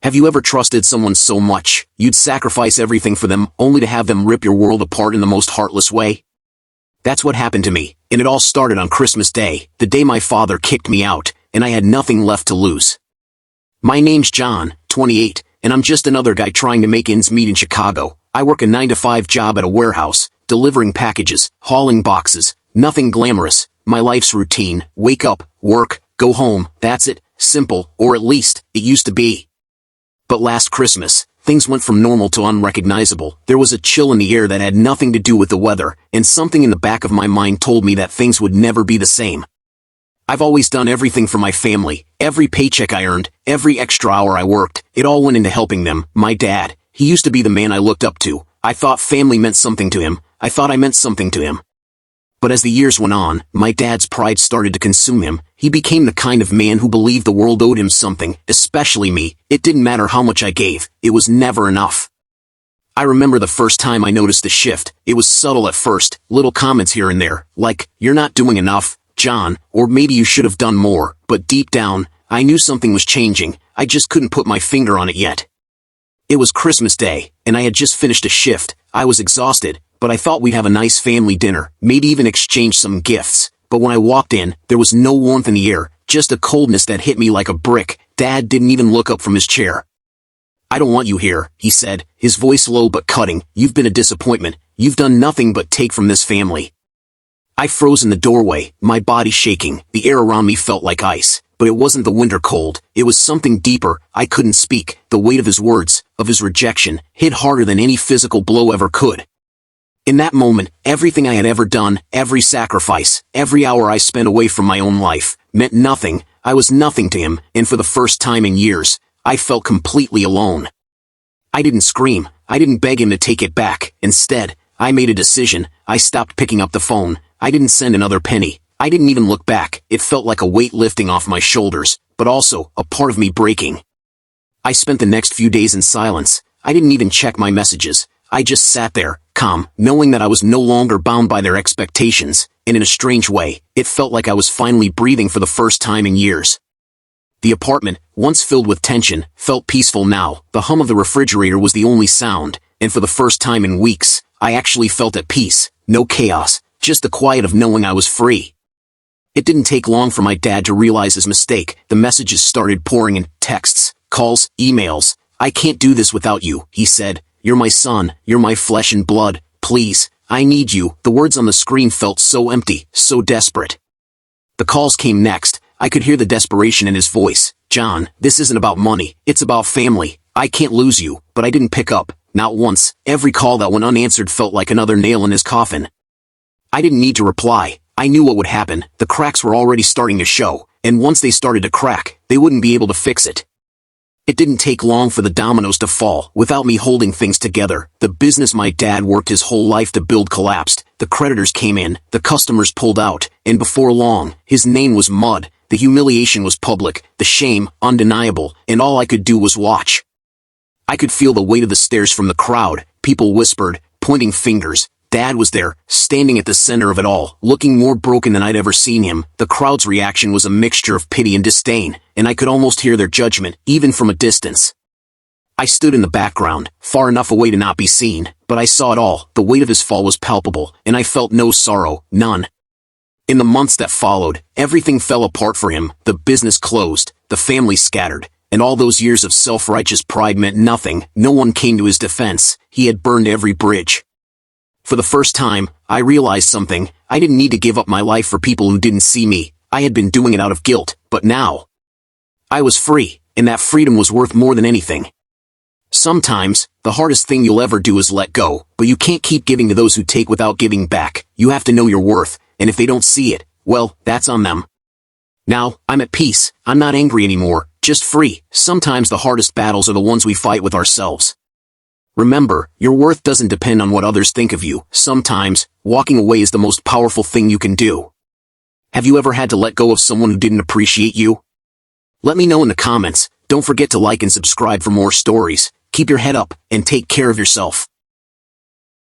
Have you ever trusted someone so much, you'd sacrifice everything for them, only to have them rip your world apart in the most heartless way? That's what happened to me, and it all started on Christmas Day, the day my father kicked me out, and I had nothing left to lose. My name's John, 28, and I'm just another guy trying to make ends meet in Chicago. I work a 9-to-5 job at a warehouse, delivering packages, hauling boxes, nothing glamorous. My life's routine: wake up, work, go home, that's it, simple, or at least, it used to be. But last Christmas, things went from normal to unrecognizable. There was a chill in the air that had nothing to do with the weather, and something in the back of my mind told me that things would never be the same. I've always done everything for my family. Every paycheck I earned, every extra hour I worked, it all went into helping them. My dad, he used to be the man I looked up to. I thought family meant something to him. I thought I meant something to him. But as the years went on, my dad's pride started to consume him. He became the kind of man who believed the world owed him something, especially me. It didn't matter how much I gave, it was never enough. I remember the first time I noticed the shift. It was subtle at first, little comments here and there, like, "You're not doing enough, John," or "Maybe you should have done more," but deep down, I knew something was changing. I just couldn't put my finger on it yet. It was Christmas Day, and I had just finished a shift. I was exhausted, but I thought we'd have a nice family dinner, maybe even exchange some gifts. But when I walked in, there was no warmth in the air, just a coldness that hit me like a brick. Dad didn't even look up from his chair. "I don't want you here," he said, his voice low but cutting. "You've been a disappointment. You've done nothing but take from this family." I froze in the doorway, my body shaking. The air around me felt like ice, but it wasn't the winter cold. It was something deeper. I couldn't speak. The weight of his words, of his rejection, hit harder than any physical blow ever could. In that moment, everything I had ever done, every sacrifice, every hour I spent away from my own life, meant nothing. I was nothing to him, and for the first time in years, I felt completely alone. I didn't scream. I didn't beg him to take it back. Instead, I made a decision. I stopped picking up the phone. I didn't send another penny. I didn't even look back. It felt like a weight lifting off my shoulders, but also a part of me breaking. I spent the next few days in silence. I didn't even check my messages. I just sat there, calm, knowing that I was no longer bound by their expectations, and in a strange way, it felt like I was finally breathing for the first time in years. The apartment, once filled with tension, felt peaceful now. The hum of the refrigerator was the only sound, and for the first time in weeks, I actually felt at peace. No chaos, just the quiet of knowing I was free. It didn't take long for my dad to realize his mistake. The messages started pouring in: texts, calls, emails. "I can't do this without you," he said. "You're my son, you're my flesh and blood. Please, I need you." The words on the screen felt so empty, so desperate. The calls came next. I could hear the desperation in his voice. "John, this isn't about money, it's about family. I can't lose you." But I didn't pick up, not once. Every call that went unanswered felt like another nail in his coffin. I didn't need to reply. I knew what would happen. The cracks were already starting to show, and once they started to crack, they wouldn't be able to fix it. It didn't take long for the dominoes to fall. Without me holding things together, the business my dad worked his whole life to build collapsed. The creditors came in, the customers pulled out, and before long, his name was mud. The humiliation was public, the shame undeniable, and all I could do was watch. I could feel the weight of the stares from the crowd. People whispered, pointing fingers. Dad was there, standing at the center of it all, looking more broken than I'd ever seen him. The crowd's reaction was a mixture of pity and disdain, and I could almost hear their judgment, even from a distance. I stood in the background, far enough away to not be seen, but I saw it all. The weight of his fall was palpable, and I felt no sorrow, none. In the months that followed, everything fell apart for him. The business closed, the family scattered, and all those years of self-righteous pride meant nothing. No one came to his defense. He had burned every bridge. For the first time, I realized something. I didn't need to give up my life for people who didn't see me. I had been doing it out of guilt, but now I was free, and that freedom was worth more than anything. Sometimes, the hardest thing you'll ever do is let go, but you can't keep giving to those who take without giving back. You have to know your worth, and if they don't see it, well, that's on them. Now, I'm at peace. I'm not angry anymore, just free. Sometimes the hardest battles are the ones we fight with ourselves. Remember, your worth doesn't depend on what others think of you. Sometimes, walking away is the most powerful thing you can do. Have you ever had to let go of someone who didn't appreciate you? Let me know in the comments. Don't forget to like and subscribe for more stories. Keep your head up, and take care of yourself.